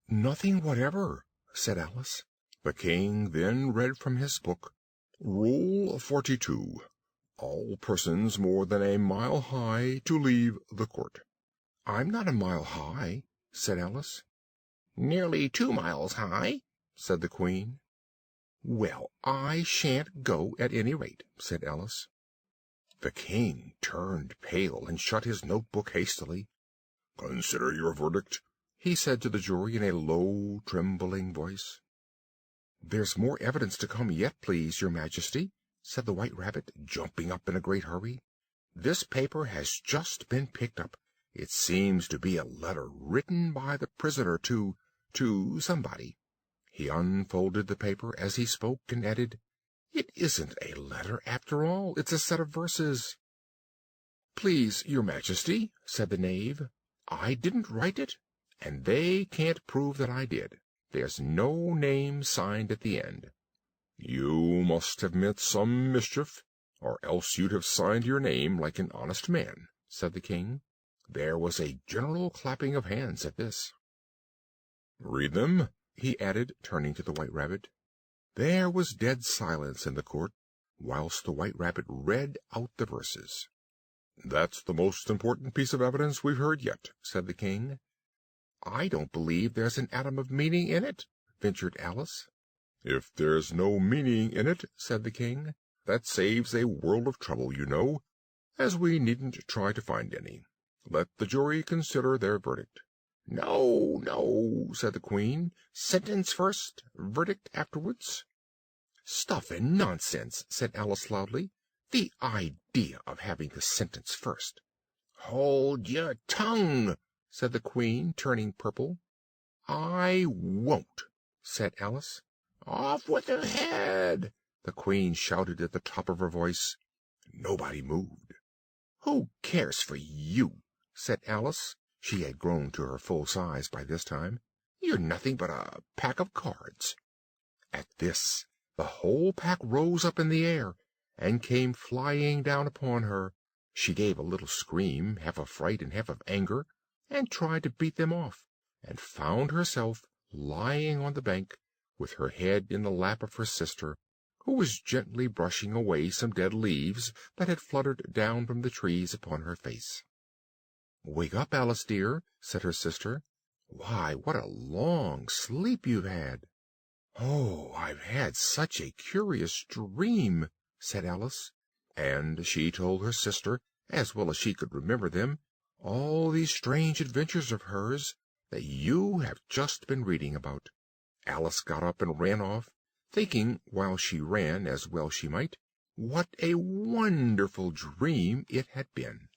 S2: "Nothing whatever," said Alice. The king then read from his book, "Rule 42. All persons more than a mile high to leave the court." "I'm not a mile high," said Alice. "Nearly 2 miles high," said the queen. "Well, I shan't go at any rate," said Alice. The king turned pale and shut his notebook hastily. "Consider your verdict," he said to the jury in a low, trembling voice. "There's more evidence to come yet, please, your Majesty," said the White Rabbit, jumping up in a great hurry. "This paper has just been picked up. It seems to be a letter written by the prisoner to somebody." He unfolded the paper as he spoke, and added, "It isn't a letter, after all. It's a set of verses." "Please, your Majesty," said the knave, "I didn't write it, and they can't prove that I did. There's no name signed at the end." "You must have meant some mischief, or else you'd have signed your name like an honest man," said the king. There was a general clapping of hands at this. "Read them," he added, turning to the White Rabbit. There was dead silence in the court, whilst the White Rabbit read out the verses. "That's the most important piece of evidence we've heard yet," said the king. "I don't believe there's an atom of meaning in it," ventured Alice. "If there's no meaning in it," said the king, "that saves a world of trouble, you know, as we needn't try to find any. Let the jury consider their verdict." "No, no," said the queen. "Sentence first, verdict afterwards." "Stuff and nonsense!" said Alice loudly. "The idea of having the sentence first!" "Hold your tongue!" said the queen, turning purple. "I won't," said Alice. "Off with her head!" the queen shouted at the top of her voice. Nobody moved. "Who cares for you?" said Alice. She had grown to her full size by this time. "You're nothing but a pack of cards." At this the whole pack rose up in the air and came flying down upon her. She gave a little scream, half of fright and half of anger, and tried to beat them off, and found herself lying on the bank, with her head in the lap of her sister, who was gently brushing away some dead leaves that had fluttered down from the trees upon her face. "Wake up, Alice dear," said her sister. "Why, what a long sleep you've had!" "Oh, I've had such a curious dream," said Alice, and she told her sister, as well as she could remember them, all these strange adventures of hers that you have just been reading about. Alice got up and ran off, thinking, while she ran, as well she might, what a wonderful dream it had been.